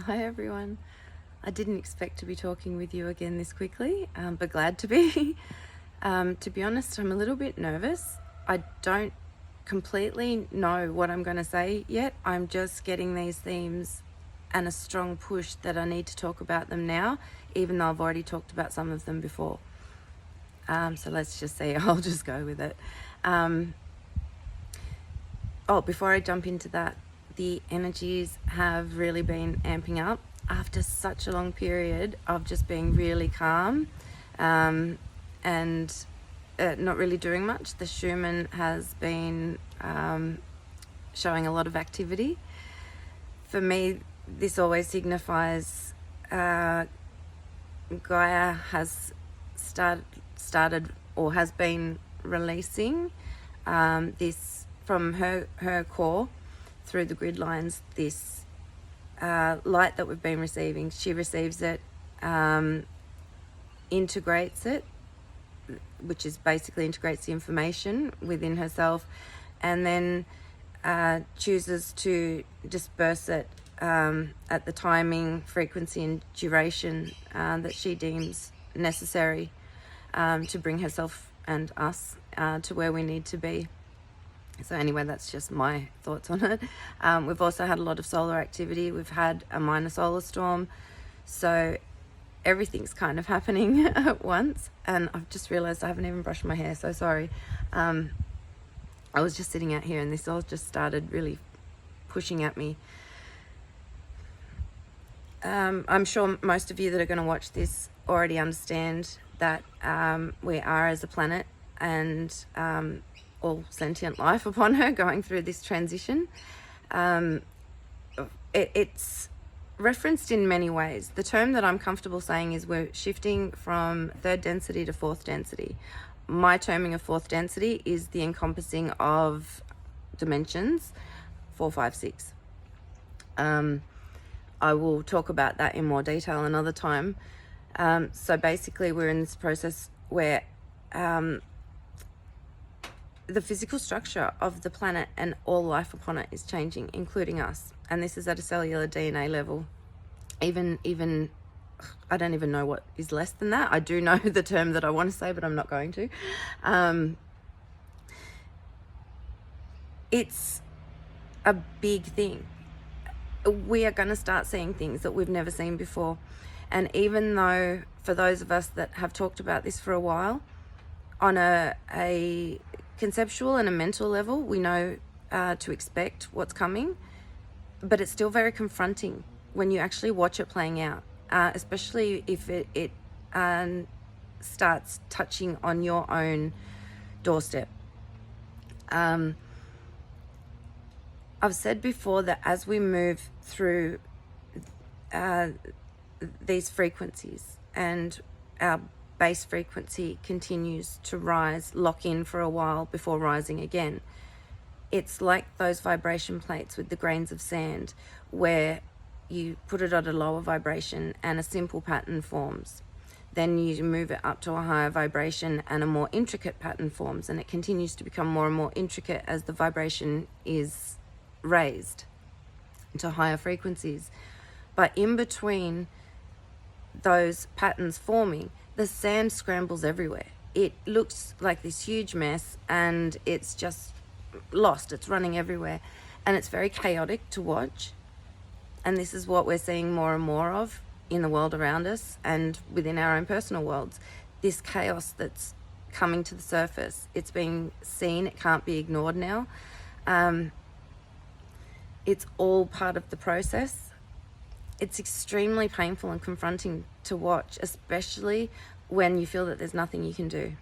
Hi everyone. I didn't expect to be talking with you again this quickly, but glad to be. To be honest, I'm a little bit nervous. I don't completely know what I'm going to say yet. I'm just getting these themes and a strong push that I need to talk about them now, even though I've already talked about some of them before. So let's just see. I'll just go with it. Before I jump into that, the energies have really been amping up after such a long period of just being really calm and not really doing much. The Schumann has been showing a lot of activity. For me, this always signifies Gaia has started or has been releasing this from her core through the grid lines, this light that we've been receiving. She receives it, integrates it, which is basically integrates the information within herself, and then chooses to disperse it at the timing, frequency and duration that she deems necessary to bring herself and us to where we need to be. So anyway, that's just my thoughts on it. We've also had a lot of solar activity. We've had a minor solar storm. So everything's kind of happening at once. And I've just realised I haven't even brushed my hair, so sorry. I was just sitting out here and this all just started really pushing at me. I'm sure most of you that are going to watch this already understand that we are, as a planet and all sentient life upon her, going through this transition. It's referenced in many ways. The term that I'm comfortable saying is we're shifting from third density to fourth density. My terming of fourth density is the encompassing of dimensions 4, 5, 6. I will talk about that in more detail another time. So basically we're in this process where the physical structure of the planet and all life upon it is changing, including us. And this is at a cellular DNA level. Even I don't even know what is less than that. I do know the term that I want to say, but I'm not going to. It's a big thing. We are going to start seeing things that we've never seen before. And even though for those of us that have talked about this for a while, on a conceptual and a mental level, we know to expect what's coming, but it's still very confronting when you actually watch it playing out, especially if it starts touching on your own doorstep. I've said before that as we move through these frequencies and our base frequency continues to rise, lock in for a while before rising again. It's like those vibration plates with the grains of sand, where you put it at a lower vibration and a simple pattern forms. Then you move it up to a higher vibration and a more intricate pattern forms, and it continues to become more and more intricate as the vibration is raised to higher frequencies. But in between those patterns forming, the sand scrambles everywhere. It looks like this huge mess and it's just lost. It's running everywhere and it's very chaotic to watch. And this is what we're seeing more and more of in the world around us and within our own personal worlds. This chaos that's coming to the surface. It's being seen. It can't be ignored now. It's all part of the process. It's extremely painful and confronting to watch, especially when you feel that there's nothing you can do.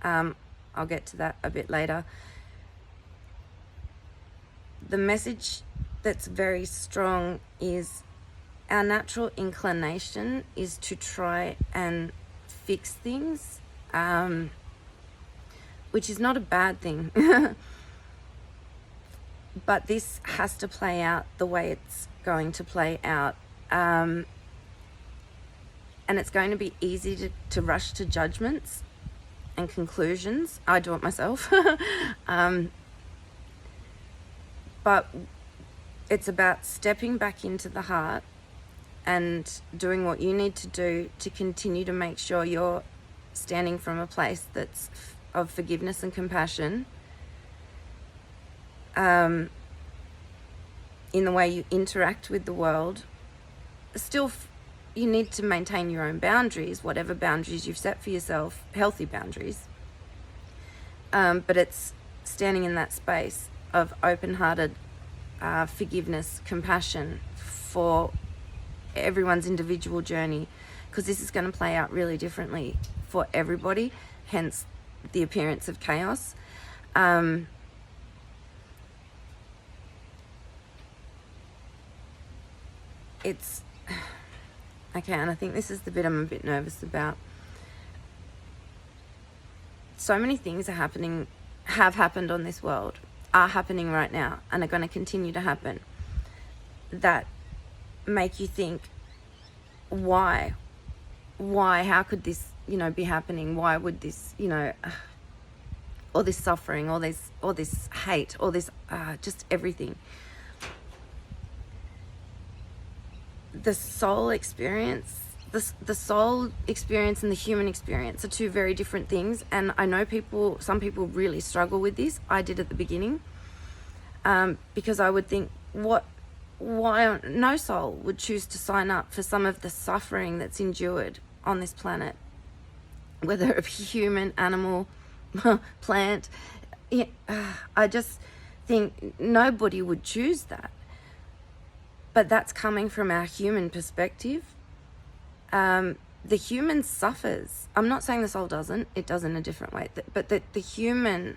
I'll get to that a bit later. The message that's very strong is our natural inclination is to try and fix things, which is not a bad thing. But this has to play out the way it's going to play out. And it's going to be easy to rush to judgments and conclusions. I do it myself. But it's about stepping back into the heart and doing what you need to do to continue to make sure you're standing from a place that's of forgiveness and compassion, in the way you interact with the world. Still, you need to maintain your own boundaries, whatever boundaries you've set for yourself, healthy boundaries. But it's standing in that space of open-hearted forgiveness, compassion for everyone's individual journey, because this is going to play out really differently for everybody, hence the appearance of chaos. It's okay, and I think this is the bit I'm a bit nervous about. So many things have happened on this world, are happening right now, and are going to continue to happen, that make you think, why, how could this, be happening? Why would this, all this suffering, all this hate, all this, just everything. The soul experience, the soul experience and the human experience are two very different things. And I know some people really struggle with this. I did at the beginning, because I would think, why no soul would choose to sign up for some of the suffering that's endured on this planet, whether it be human, animal, plant. I just think nobody would choose that. But that's coming from our human perspective. The human suffers. I'm not saying the soul doesn't. It does in a different way. But the human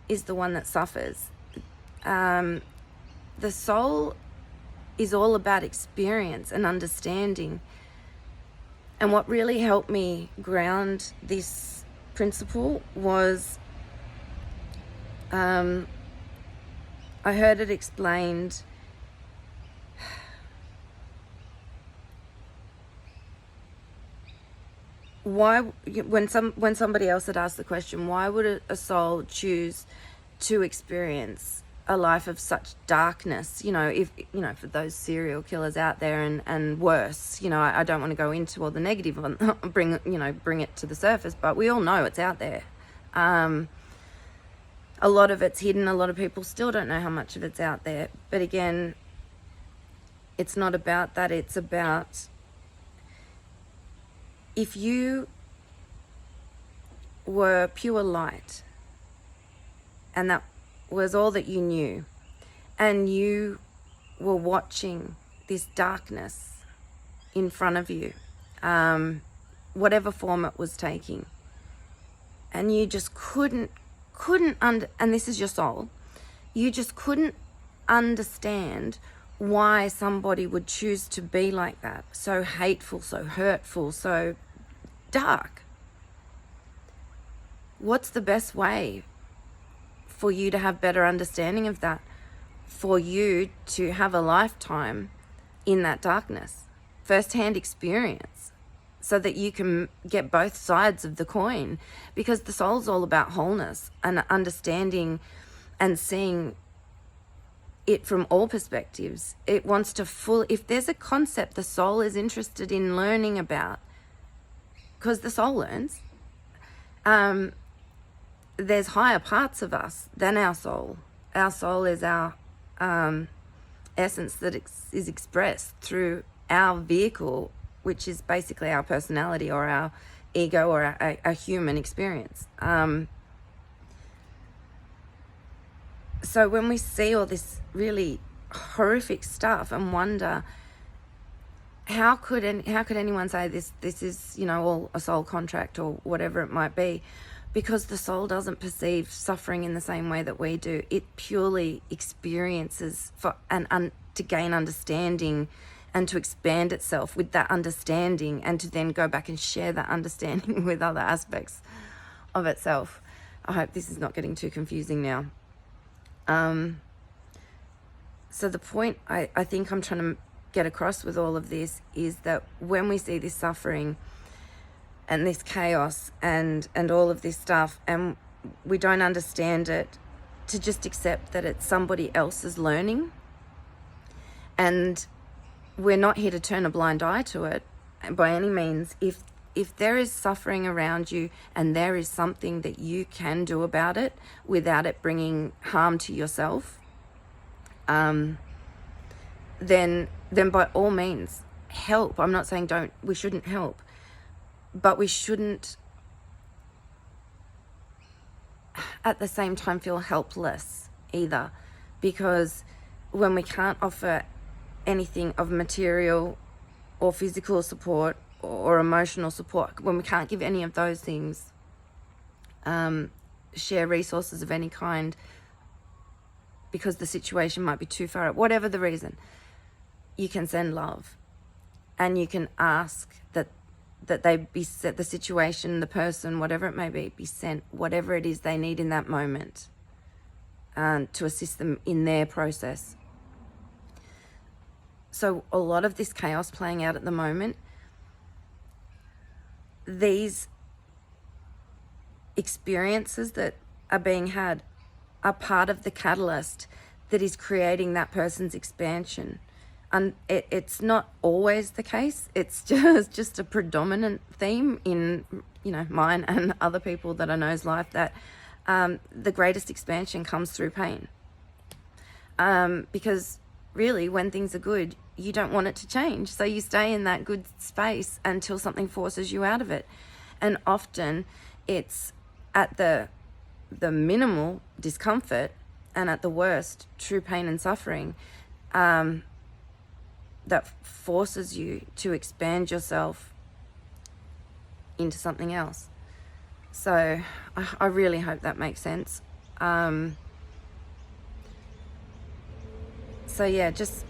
is the one that suffers. The soul is all about experience and understanding. And what really helped me ground this principle was, I heard it explained, why, when somebody else had asked the question, why would a soul choose to experience a life of such darkness, if for those serial killers out there and worse, I don't want to go into all the negative bring it to the surface, but we all know it's out there. A lot of it's hidden. A lot of people still don't know how much of it's out there. But again, it's not about that. It's about, if you were pure light and that was all that you knew, and you were watching this darkness in front of you, whatever form it was taking, and you just couldn't and this is your soul, you just couldn't understand why somebody would choose to be like that, so hateful, so hurtful, so dark. What's the best way for you to have better understanding of that? For you to have a lifetime in that darkness, first-hand experience, so that you can get both sides of the coin, because the soul's all about wholeness and understanding and seeing it from all perspectives. It wants to if there's a concept the soul is interested in learning about, because the soul learns, there's higher parts of us than our soul. Our soul is our essence that is expressed through our vehicle, which is basically our personality or our ego or our human experience. So when we see all this really horrific stuff and wonder, how could anyone say this is, all a soul contract or whatever it might be? Because the soul doesn't perceive suffering in the same way that we do. It purely experiences to gain understanding and to expand itself with that understanding, and to then go back and share that understanding with other aspects of itself. I hope this is not getting too confusing now. So the point I think I'm trying to get across with all of this is that when we see this suffering and this chaos and all of this stuff, and we don't understand it, to just accept that it's somebody else's learning, and we're not here to turn a blind eye to it by any means. If there is suffering around you and there is something that you can do about it without it bringing harm to yourself, then by all means help. I'm not saying we shouldn't help, but we shouldn't at the same time feel helpless either, because when we can't offer anything of material or physical support or emotional support, when we can't give any of those things, share resources of any kind because the situation might be too far out, whatever the reason, you can send love, and you can ask that they be set, the situation, the person, whatever it may be sent whatever it is they need in that moment, to assist them in their process. So a lot of this chaos playing out at the moment, these experiences that are being had are part of the catalyst that is creating that person's expansion. And it's not always the case. It's just a predominant theme in, mine and other people that I know's life, that the greatest expansion comes through pain. Because really, when things are good, you don't want it to change. So you stay in that good space until something forces you out of it. And often it's at the minimal discomfort, and at the worst, true pain and suffering, that forces you to expand yourself into something else. So I really hope that makes sense. So yeah, just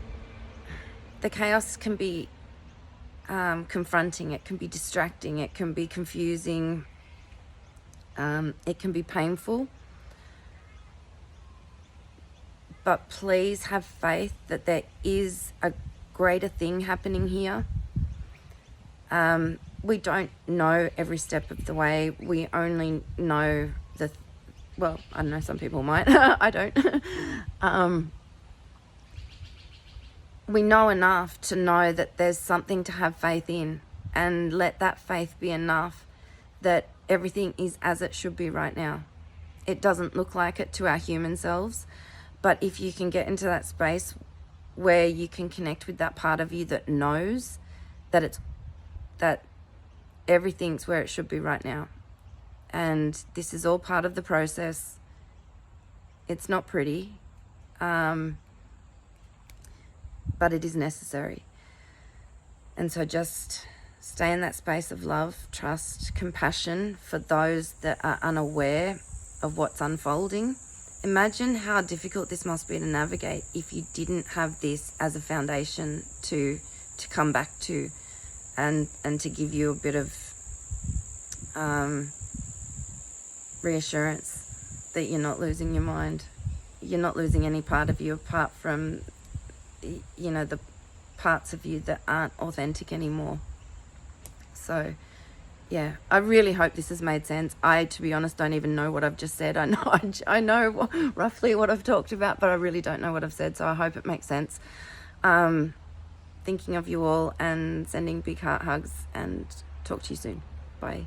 the chaos can be confronting, it can be distracting, it can be confusing, it can be painful. But please have faith that there is a greater thing happening here. We don't know every step of the way. We only know well, I don't know, some people might. I don't. We know enough to know that there's something to have faith in, and let that faith be enough that everything is as it should be right now. It doesn't look like it to our human selves, but if you can get into that space where you can connect with that part of you that knows that everything's where it should be right now, and this is all part of the process. It's not pretty, but it is necessary. And so just stay in that space of love, trust, compassion for those that are unaware of what's unfolding. Imagine how difficult this must be to navigate if you didn't have this as a foundation to come back to, and to give you a bit of reassurance that you're not losing your mind. You're not losing any part of you apart from, the parts of you that aren't authentic anymore. So yeah, I really hope this has made sense. I, to be honest, don't even know what I've just said. I know roughly what I've talked about, but I really don't know what I've said, so I hope it makes sense. Thinking of you all and sending big heart hugs, and talk to you soon. Bye.